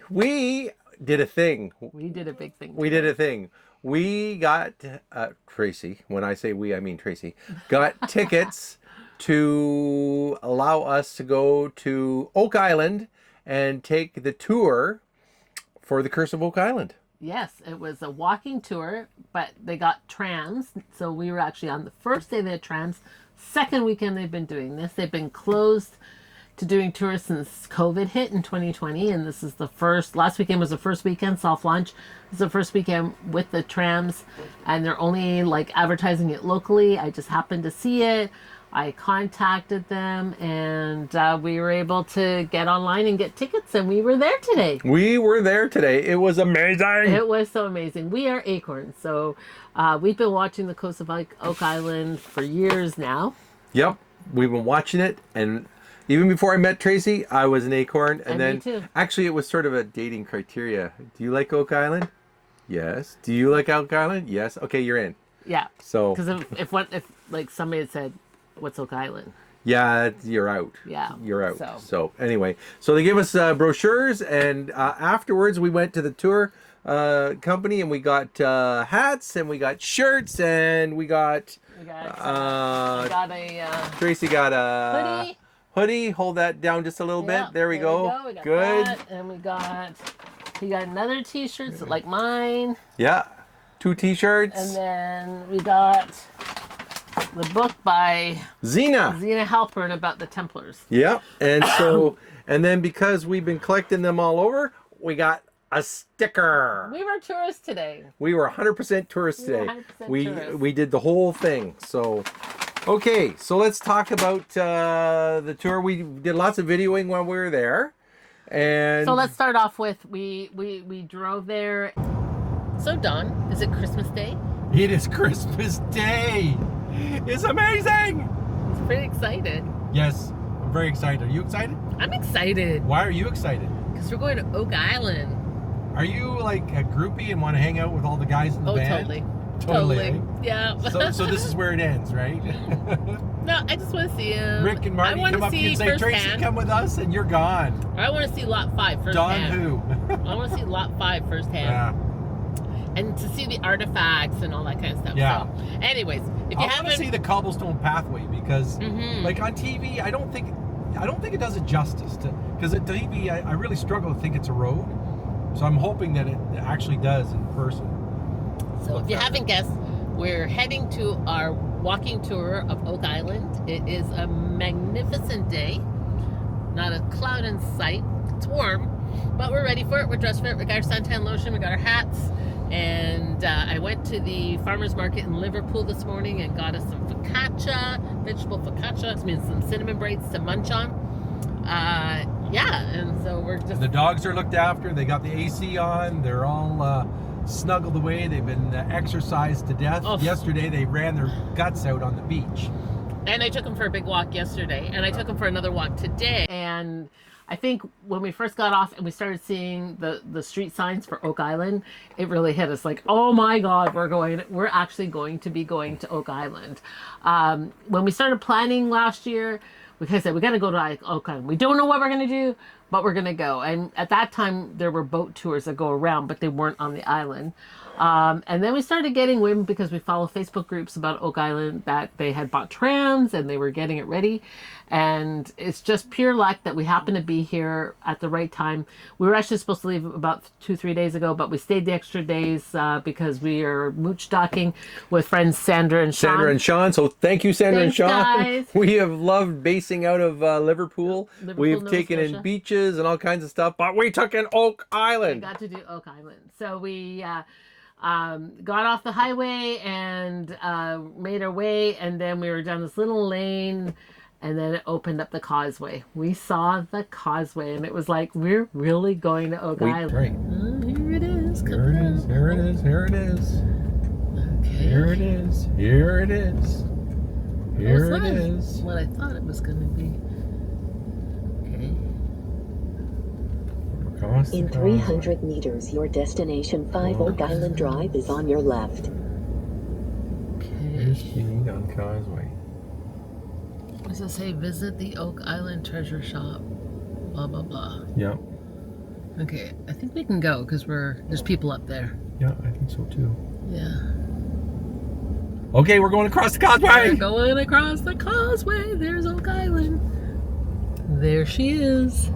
We did a thing. We did a big thing. We did a thing. We got, Tracy, when I say we, I mean Tracy, got tickets to allow us to go to Oak Island and take the tour for the Curse of Oak Island. Yes, it was a walking tour, but they got trams. So we were actually on the first day they had trams. Second weekend they've been doing this. They've been closed to doing tours since COVID hit in 2020, and this is the first. Last weekend was the first weekend, soft launch. This is the first weekend with the trams, and they're only like advertising it locally. I just happened to see it. I contacted them, and we were able to get online and get tickets, and we were there today. We were there today. It was amazing. It was so amazing. We are Acorns, so we've been watching the coast of Oak Island for years now. Yep, we've been watching it, and even before I met Tracy, I was an Acorn, and then me too. Actually it was sort of a dating criteria. Do you like Oak Island? Yes. Do you like Oak Island? Yes. Okay, you're in. Yeah. So because if like somebody had said, "What's Oak Island?" Yeah, you're out. Yeah, you're out. So anyway, so they gave us brochures, and afterwards we went to the tour company, and we got hats, and we got shirts, and we got Tracy got a hoodie. Hold that down just a little bit. There we go. We got good. That, and he got another t-shirt like mine. Yeah, 2 t-shirts. And then we got the book by Zena Halpern about the Templars. Yeah, and so, and then because we've been collecting them all over, we got a sticker. We were tourists today. We were 100% tourists today. 100% tourists. We did the whole thing. So, okay, so let's talk about the tour. We did lots of videoing while we were there, and so let's start off with we drove there. So Don, is it Christmas Day? It is Christmas Day. It's amazing. He's pretty excited. Yes, I'm very excited. Are you excited? I'm excited. Why are you excited? Because we're going to Oak Island. Are you like a groupie and want to hang out with all the guys in the band? Totally. Eh? Yeah. So this is where it ends, right? No, I just want to see him. Rick and Marty come up to you and say, Tracy, come with us, and you're gone. I want to see Lot 5 firsthand. Don who? I want to see Lot 5 firsthand. Yeah. And to see the artifacts and all that kind of stuff. Yeah. So, anyways, if you haven't... I want to see the cobblestone pathway because, like on TV, I don't think it does it justice. Because at TV, I really struggle to think it's a road. So I'm hoping that it actually does in person. So if you haven't guessed, we're heading to our walking tour of Oak Island. It is a magnificent day. Not a cloud in sight. It's warm, but we're ready for it. We're dressed for it. We got our suntan lotion. We got our hats. And I went to the farmer's market in Liverpool this morning and got us some focaccia, vegetable focaccia. It means some cinnamon braids to munch on. Yeah, and so we're just... The dogs are looked after. They got the AC on. They're all snuggled away. They've been exercised to death. Oh. Yesterday, they ran their guts out on the beach. And I took them for a big walk yesterday. And I took them for another walk today. And I think when we first got off and we started seeing the street signs for Oak Island, it really hit us like, oh my God, we're actually going to be going to Oak Island. When we started planning last year, we said, we got to go to Oak Island. We don't know what we're going to do, but we're going to go. And at that time, there were boat tours that go around, but they weren't on the island. And then we started getting wind because we follow Facebook groups about Oak Island that they had bought trams and they were getting it ready. And it's just pure luck that we happened to be here at the right time. We were actually supposed to leave about 2-3 days ago, but we stayed the extra days because we are mooch docking with friends Sandra and Sean. So thank you, Sandra and Sean. Guys. We have loved basing out of Liverpool. We've Nova taken Scotia. In beaches and all kinds of stuff, but we took in Oak Island. We got to do Oak Island. So we got off the highway and made our way, and then we were down this little lane, and then it opened up the causeway. We saw the causeway, and it was like, we're really going to Oak Island. Right. Here it is. Here it is. Here it is. Here it is. Okay. Here it is. Here it is. Here it is. What I thought it was going to be. Okay. In 300 meters, your destination 5 Oak Island Drive is on your left. Here's speed on Causeway. What does it say? Visit the Oak Island treasure shop. Blah, blah, blah. Yep. Okay, I think we can go because there's people up there. Yeah, I think so too. Yeah. Okay, we're going across the We're causeway. going across the causeway. There's Oak Island. There she is.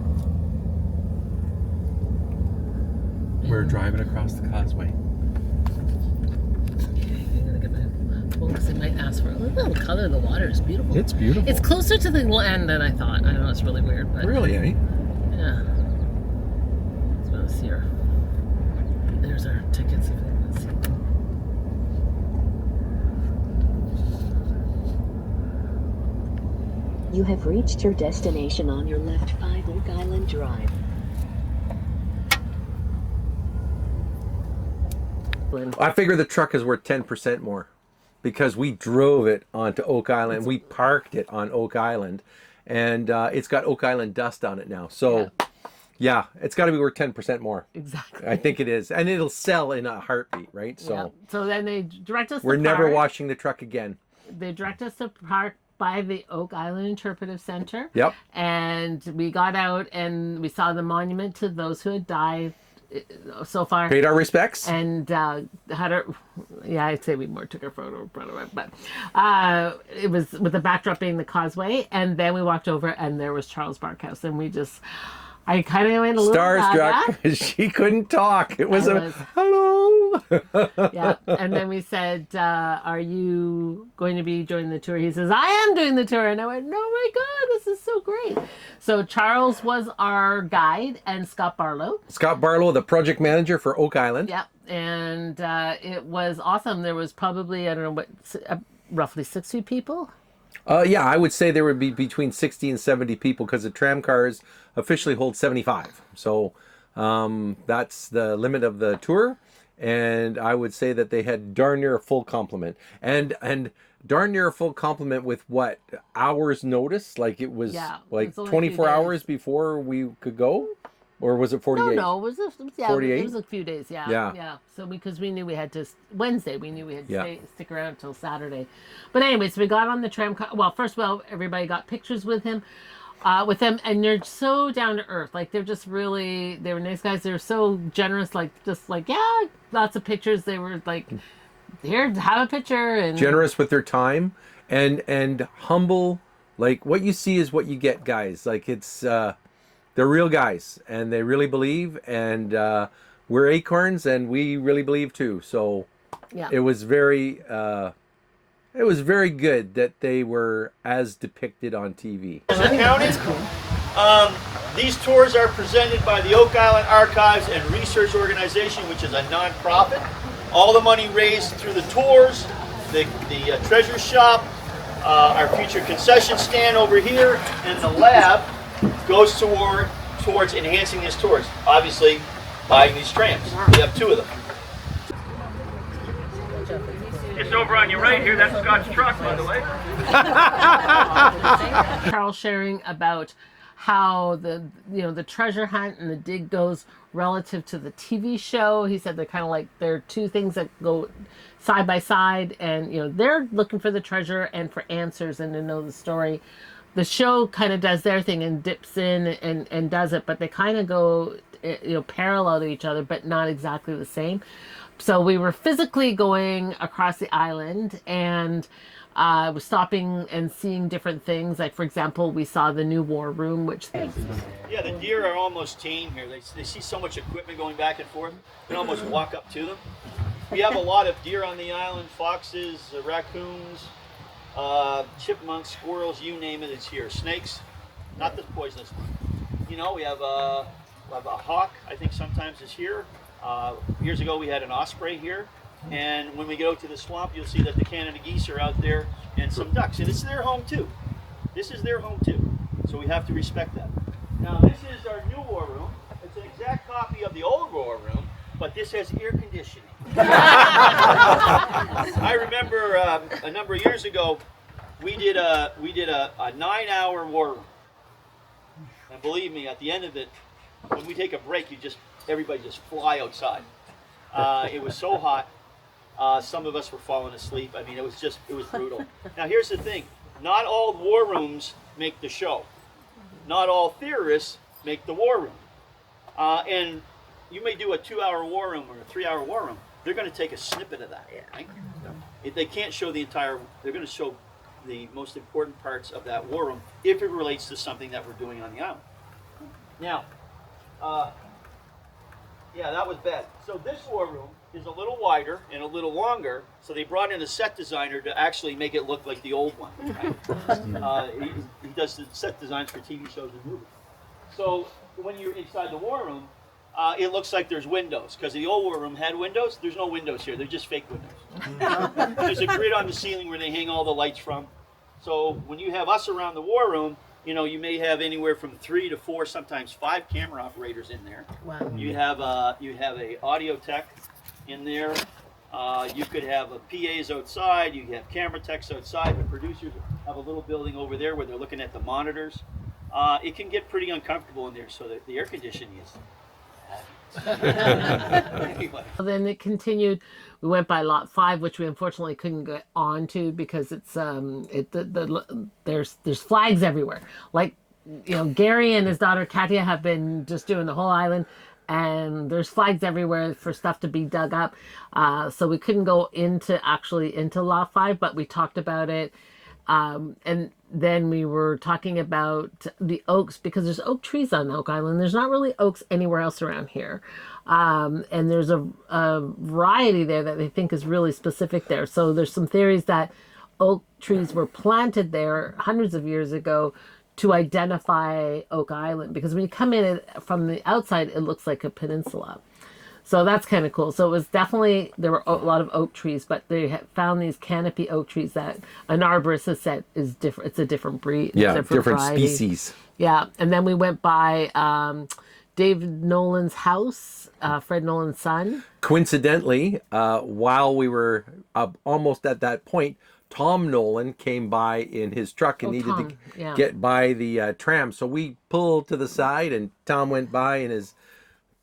We're driving across the causeway. I'm gonna get my phone because they might ask for it. Look at the color of the water. It's beautiful. It's beautiful. It's closer to the land than I thought. I know it's really weird, but Really, eh? yeah. Let's go see her. There's our tickets. If you want to see them. You have reached your destination on your left 5 Oak Island Drive. I figure the truck is worth 10% more because we drove it onto Oak Island. We parked it on Oak Island, and it's got Oak Island dust on it now. So, yeah, it's got to be worth 10% more. Exactly. I think it is. And it'll sell in a heartbeat, right? So, Yeah. So then they direct us to we're never park. washing the truck again. They direct us to park by the Oak Island Interpretive Center. Yep. And we got out and we saw the monument to those who had died so far. Paid our respects. And had our, yeah, I'd say we more took our photo, but it was with the backdrop being the causeway. And then we walked over and there was Charles Barkhouse. And we just, I kind of went a little Starstruck. She couldn't talk. It was hello. Yeah. And then we said, are you going to be joining the tour? He says, I am doing the tour. And I went, oh my God, this is so great. So Charles was our guide and Scott Barlow. Scott Barlow, the project manager for Oak Island. Yep. And it was awesome. There was probably, I don't know what, roughly 60 people. Yeah, I would say there would be between 60 and 70 people because the tram cars officially hold 75. So that's the limit of the tour. And I would say that they had darn near a full complement. And darn near a full complement with what? Hours notice? Like it was like 24 hours before we could go? Or was it 48? No, it was 48? It was a few days, yeah. So because we knew we had to Wednesday, we knew we had to stick around until Saturday. But anyways, we got on the tram. Well, first of all, everybody got pictures with him, with them, and they're so down to earth. Like they're just really, they were nice guys. They were so generous. Like just like lots of pictures. They were like, here, have a picture, and generous with their time and humble. Like what you see is what you get, guys. Like it's. They're real guys, and they really believe, and we're acorns, and we really believe too. So it was very good that they were as depicted on TV. These tours are presented by the Oak Island Archives and Research Organization, which is a non-profit. All the money raised through the tours, the treasure shop, our future concession stand over here, and the lab goes towards enhancing these tours. Obviously, buying these trams. We have 2 of them. It's over on your right here. That's Scott's truck, by the way. Charles sharing about how the treasure hunt and the dig goes relative to the TV show. He said they're kind of like they're 2 things that go side by side, and they're looking for the treasure and for answers and to know the story. The show kind of does their thing and dips in and does it, but they kind of go, parallel to each other, but not exactly the same. So we were physically going across the island and was stopping and seeing different things. Like, for example, we saw the new war room, which... Yeah, the deer are almost tame here. They see so much equipment going back and forth, they almost walk up to them. We have a lot of deer on the island, foxes, raccoons, chipmunks, squirrels, you name it, it's here. Snakes, not the poisonous one. We have a hawk, I think sometimes is here. Years ago we had an osprey here. And when we go to the swamp, you'll see that the Canada geese are out there and some ducks. And it's their home too. This is their home too. So we have to respect that. Now this is our new war room. It's an exact copy of the old war room, but this has air conditioning. I remember a number of years ago, we did a 9-hour war room, and believe me, at the end of it, when we take a break, everybody just fly outside. It was so hot. Some of us were falling asleep. I mean, it was brutal. Now here's the thing: not all war rooms make the show. Not all theorists make the war room. And you may do a 2-hour war room or a 3-hour war room. They're going to take a snippet of that. Right? If they can't show the entire, they're going to show the most important parts of that war room if it relates to something that we're doing on the island. Now, yeah, that was bad. So this war room is a little wider and a little longer, so they brought in a set designer to actually make it look like the old one. Right? He does the set designs for TV shows and movies. So when you're inside the war room, it looks like there's windows, because the old war room had windows. There's no windows here. They're just fake windows. There's a grid on the ceiling where they hang all the lights from. So when you have us around the war room, you know, you may have anywhere from 3 to 4, sometimes 5 camera operators in there. Wow. You have a audio tech in there. You could have PAs outside. You have camera techs outside. The producers have a little building over there where they're looking at the monitors. It can get pretty uncomfortable in there, so that the air conditioning is. Anyway. Then it continued. We went by lot 5, which we unfortunately couldn't get onto because it's there's flags everywhere. Like, you know, Gary and his daughter Katya have been just doing the whole island, and there's flags everywhere for stuff to be dug up. So we couldn't go into lot 5, but we talked about it. And then we were talking about the oaks, because there's oak trees on Oak Island. There's not really oaks anywhere else around here. And there's a variety there that they think is really specific there. So there's some theories that oak trees were planted there hundreds of years ago to identify Oak Island, because when you come in from the outside, it looks like a peninsula. So that's kind of cool. So it was definitely, there were a lot of oak trees, but they had found these canopy oak trees that an arborist has said is different. It's a different breed. Yeah, different variety. species. Yeah. And then we went by David Nolan's house, Fred Nolan's son. Coincidentally, while we were almost at that point, Tom Nolan came by in his truck and needed to get by the tram. So we pulled to the side and Tom went by in his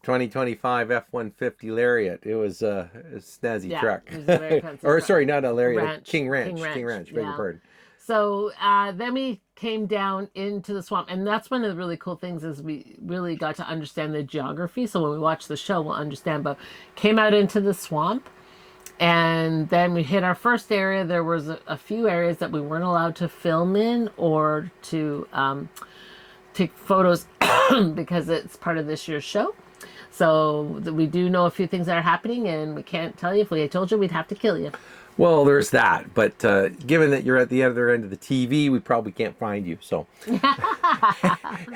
2025 F-150 Lariat. It was a snazzy truck. It was a very fancy or truck. sorry, not a Lariat, Ranch. King Ranch. Beg your Yeah. pardon. So then we came down into the swamp, and that's one of the really cool things is we really got to understand the geography. So when we watch the show, we'll understand. But came out into the swamp, and then we hit our first area. There was a few areas that we weren't allowed to film in or to take photos because it's part of this year's show. So we do know a few things that are happening, and we can't tell you. If we had told you, we'd have to kill you. Well, there's that. But given that you're at the other end of the TV, we probably can't find you. So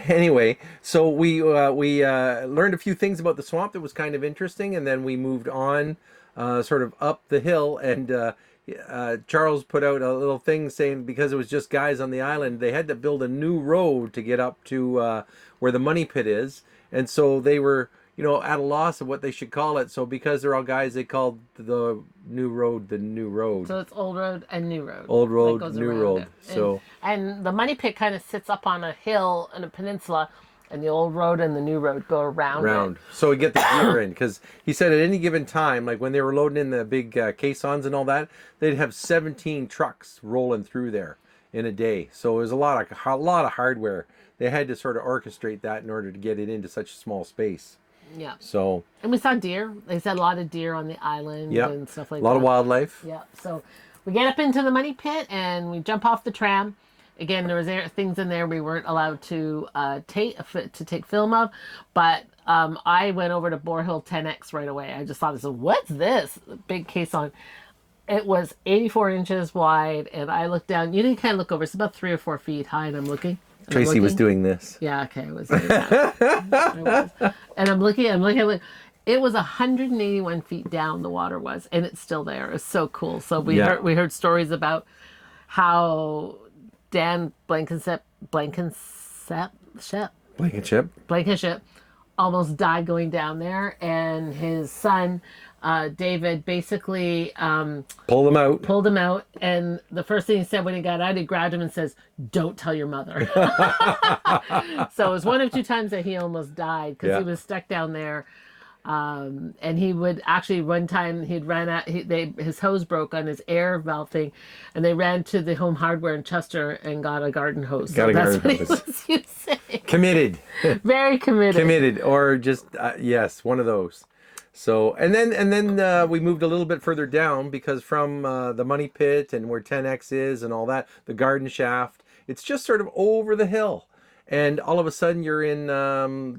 anyway, so we learned a few things about the swamp that was kind of interesting, and then we moved on sort of up the hill, and Charles put out a little thing saying because it was just guys on the island, they had to build a new road to get up to where the money pit is. And so they were, you know, at a loss of what they should call it. So because they're all guys, they called the new road the new road. So it's Old Road and New Road. Old Road, New Road. It. So and the money pit kind of sits up on a hill in a peninsula, and the Old Road and the New Road go around it. So we get the gear in, because he said at any given time, like when they were loading in the big caissons and all that, they'd have 17 trucks rolling through there in a day. So it was a lot of hardware. They had to sort of orchestrate that in order to get it into such a small space. Yeah. So. And we saw deer. They said a lot of deer on the island and stuff like that. A lot of wildlife. Yeah. So we get up into the money pit and we jump off the tram. Again, there was things in there we weren't allowed to take film of, but I went over to Boar Hill 10X right away. I just thought, what's this? Big caisson. It was 84 inches wide, and I looked down. You didn't kind of look over. It's about 3 or 4 feet high, and I'm looking. Tracy was doing this. Yeah, okay, I was doing that. I was. And I'm looking. It was 181 feet down, the water was, and it's still there. It's so cool. So we heard stories about how Dan Blankenship almost died going down there, and his son David basically pulled him out, and the first thing he said when he got out, he grabbed him and says, "Don't tell your mother." So it was one of 2 times that he almost died because he was stuck down there. And he would actually, one time he'd ran out, his hose broke on his air valve thing, and they ran to the Home Hardware in Chester and got a garden hose. Got a That's garden what hose. he was using. Committed. Very committed. Committed, or just yes, one of those. So and then we moved a little bit further down because from the money pit and where 10X is and all that, the garden shaft, it's just sort of over the hill, and all of a sudden you're in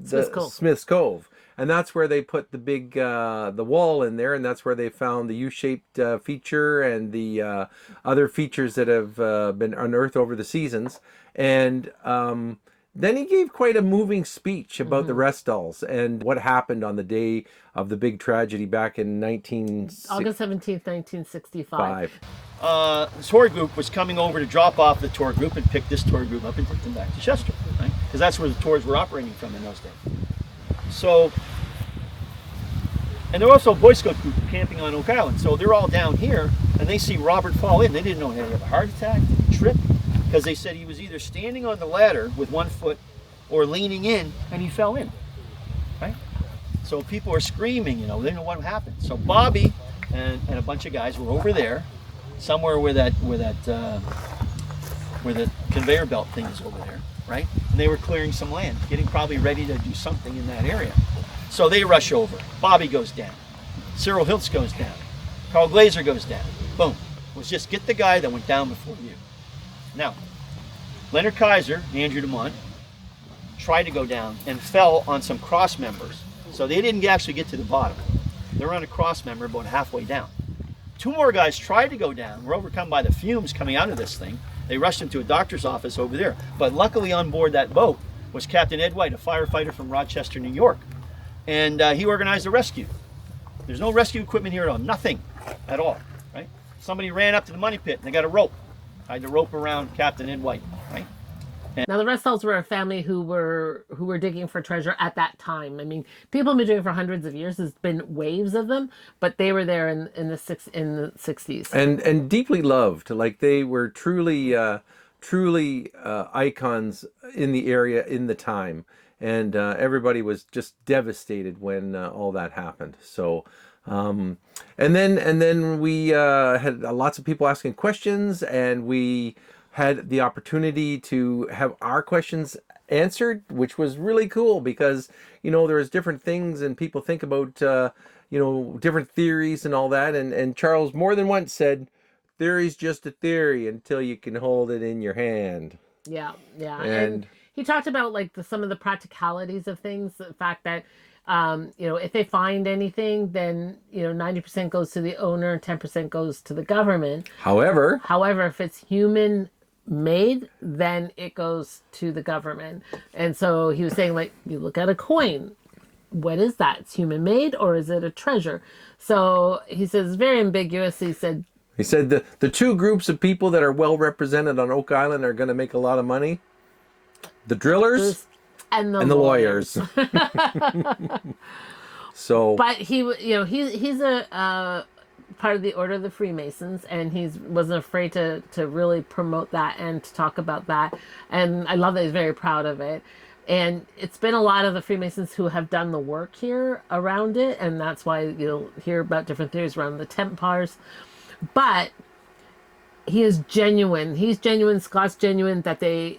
Smith's Cove, and that's where they put the big the wall in there, and that's where they found the U-shaped feature and the other features that have been unearthed over the seasons, and then he gave quite a moving speech about the Restalls and what happened on the day of the big tragedy back in August 17th, 1965. The tour group was coming over to drop off the tour group and pick this tour group up and take them back to Chester, right? Because that's where the tours were operating from in those days. So, and there were also Boy Scout group camping on Oak Island. So they're all down here, and they see Robert fall in. They didn't know he had a heart attack, did he trip? Because they said he was either standing on the ladder with one foot or leaning in, and he fell in, right? So people are screaming, they didn't know what happened. So Bobby and a bunch of guys were over there, somewhere where the conveyor belt thing is over there, right? And they were clearing some land, getting probably ready to do something in that area. So they rush over. Bobby goes down. Cyril Hiltz goes down. Carl Glazer goes down. Boom. It was just get the guy that went down before you. Now, Leonard Kaiser, Andrew DeMont, tried to go down and fell on some cross members. So they didn't actually get to the bottom. They were on a cross member about halfway down. Two more guys tried to go down, were overcome by the fumes coming out of this thing. They rushed him to a doctor's office over there. But luckily on board that boat was Captain Ed White, a firefighter from Rochester, New York. And he organized a rescue. There's no rescue equipment here at all, nothing at all, right? Somebody ran up to the money pit and they got a rope. Tied the rope around Captain Ed White, right? Now the Restalls were a family who were digging for treasure at that time. I mean, people have been doing it for hundreds of years. There's been waves of them, but they were there in the 60s. And deeply loved. Like they were truly icons in the area in the time, and everybody was just devastated when all that happened. So. And then we had lots of people asking questions, and we had the opportunity to have our questions answered, which was really cool because there's different things and people think about different theories and all that, and Charles more than once said theory's just a theory until you can hold it in your hand. Yeah. And he talked about like some of the practicalities of things, the fact that if they find anything, then 90% goes to the owner and 10% goes to the government. However, if it's human made, then it goes to the government. And so he was saying, like, you look at a coin, what is that? It's human made, or is it a treasure? So he says very ambiguous. He said the two groups of people that are well represented on Oak Island are going to make a lot of money: the drillers and the lawyers. So, but he's a part of the Order of the Freemasons, and he wasn't afraid to really promote that and to talk about that. And I love that he's very proud of it. And it's been a lot of the Freemasons who have done the work here around it, and that's why you'll hear about different theories around the Templars. But he is genuine. He's genuine. Scott's genuine. That they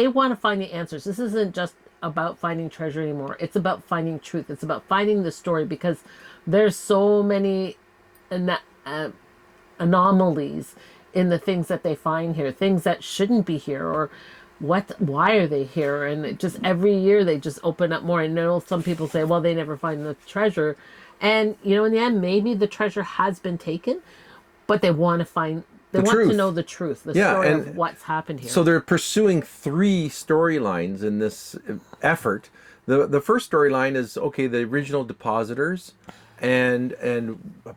want to find the answers. This isn't just about finding treasure anymore. It's about finding truth. It's about finding the story, because there's so many anomalies in the things that they find here, things that shouldn't be here, or why are they here? And it just every year they just open up more. And I know some people say, well, they never find the treasure, and in the end maybe the treasure has been taken, but they want to find. They want to know the truth, the story of what's happened here. So they're pursuing three storylines in this effort. The first storyline is, the original depositors and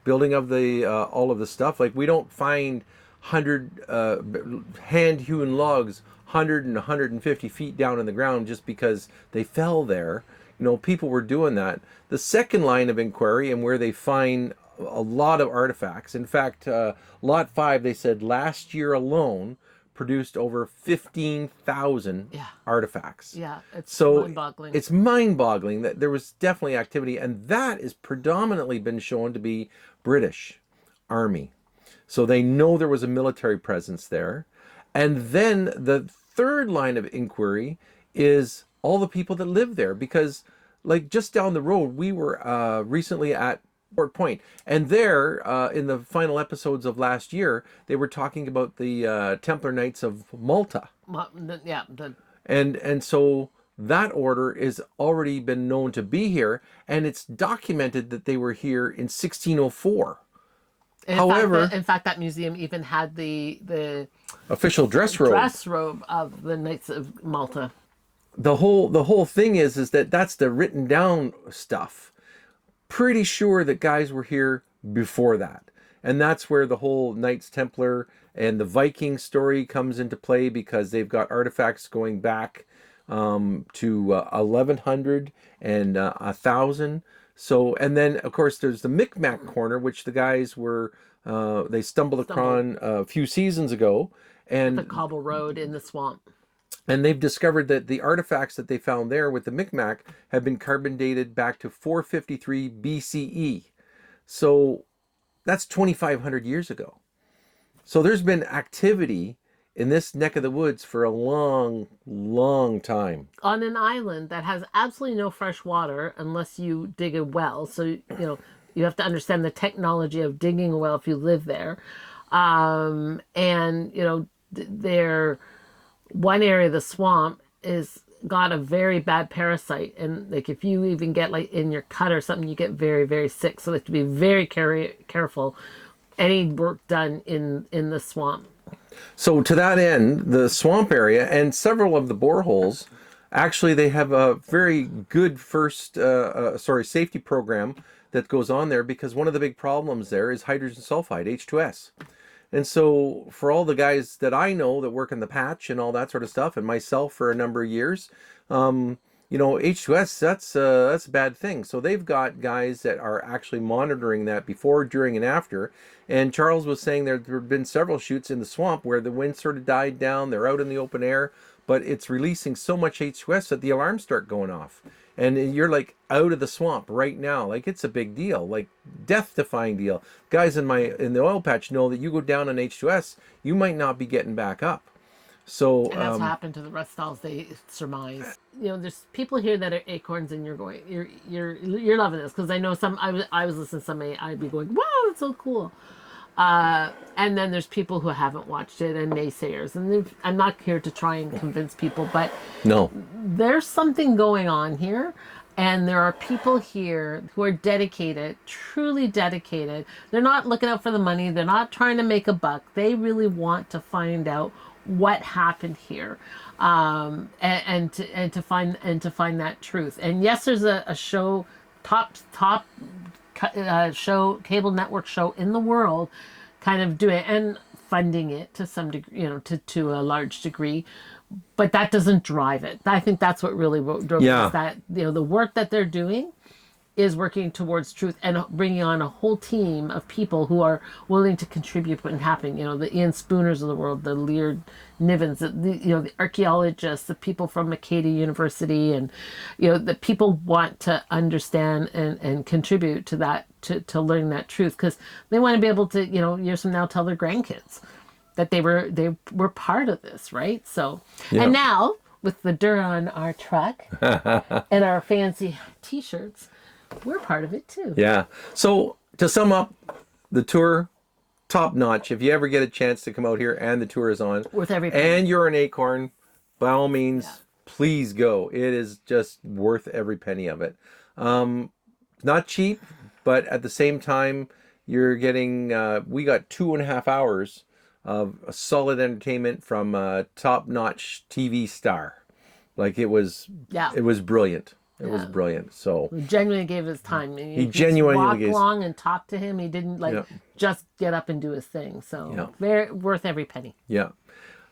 building of the all of the stuff. Like, we don't find 100 hand-hewn logs 100 and 150 feet down in the ground just because they fell there. People were doing that. The second line of inquiry, and where they find a lot of artifacts. In fact, Lot 5, they said last year alone produced over 15,000 Yeah. artifacts. Yeah, it's So mind-boggling. it's mind-boggling that there was definitely activity, and that is predominantly been shown to be British Army. So they know there was a military presence there. And then the third line of inquiry is all the people that live there, because like just down the road, we were recently at Port Point, and there in the final episodes of last year, they were talking about the Templar Knights of Malta. Well, yeah, And so that order is already been known to be here, and it's documented that they were here in 1604. However, in fact, that museum even had the official dress robe. dress robe of the Knights of Malta. The whole thing is that that's the written down stuff. Pretty sure that guys were here before that. And that's where the whole Knights Templar and the Viking story comes into play, because they've got artifacts going back to 1100 and 1000. So, and then of course there's the Micmac corner, which the guys were they stumbled upon a few seasons ago, and The cobble road in the swamp. and they've discovered that the artifacts that they found there with the Micmac have been carbon dated back to 453 BCE. So that's 2,500 years ago. So there's been activity in this neck of the woods for a long, long time. On an island that has absolutely no fresh water unless you dig a well. So, you have to understand the technology of digging a well if you live there. There, one area of the swamp is got a very bad parasite. And like if you even get like in your cut or something, you get very, very sick. So they have to be very careful. Any work done in the swamp. So to that end, the swamp area and several of the boreholes, actually they have a very good safety program that goes on there, because one of the big problems there is hydrogen sulfide, H2S. And so for all the guys that I know that work in the patch and all that sort of stuff, and myself for a number of years, H2S, that's a bad thing. So they've got guys that are actually monitoring that before, during, and after. And Charles was saying there have been several shoots in the swamp where the wind sort of died down. They're out in the open air, but it's releasing so much H2S that the alarms start going off. And you're like out of the swamp right now. Like it's a big deal, like death-defying deal. Guys in the oil patch know that you go down on H2S, you might not be getting back up. So And that's what happened to the Rustalls, they surmise. There's people here that are acorns, and you're loving this, because I know some. I was listening to somebody, I'd be going, wow, that's so cool. And then there's people who haven't watched it and naysayers, and I'm not here to try and convince people, but no, there's something going on here. And there are people here who are dedicated, truly dedicated. They're not looking out for the money. They're not trying to make a buck. They really want to find out what happened here, and to find that truth. And yes, there's a show, top show, cable network show in the world, kind of doing it and funding it to some degree, to a large degree. But that doesn't drive it. I think that's what really drove it, is that the work that they're doing is working towards truth and bringing on a whole team of people who are willing to contribute and happen. The Ian Spooners of the world, the Lear Nivens, the archaeologists, the people from Makeda University, and the people want to understand and contribute to that, to learn that truth, because they want to be able to years from now tell their grandkids that they were part of this, right? So, and now with the dirt on our truck and our fancy T-shirts, we're part of it too. Yeah. So to sum up, the tour, top notch. If you ever get a chance to come out here and the tour is on, Worth every penny. and you're an acorn, by all means, please go. It is just worth every penny of it. Not cheap, but at the same time, you're getting. We got 2.5 hours of a solid entertainment from a top-notch TV star. Like it was brilliant. It was brilliant. So he genuinely gave his time. He genuinely walked gave along and talked to him. He didn't just get up and do his thing. So very worth every penny. Yeah.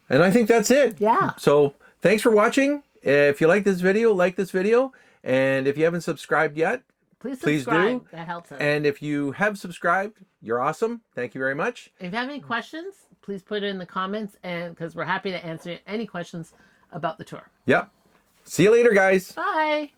And I think that's it. Yeah. So thanks for watching. If you like this video, like this video. And if you haven't subscribed yet, please do. subscribe. That helps us. And if you have subscribed, you're awesome. Thank you very much. If you have any questions, please put it in the comments, and because we're happy to answer any questions about the tour. Yep. See you later, guys. Bye.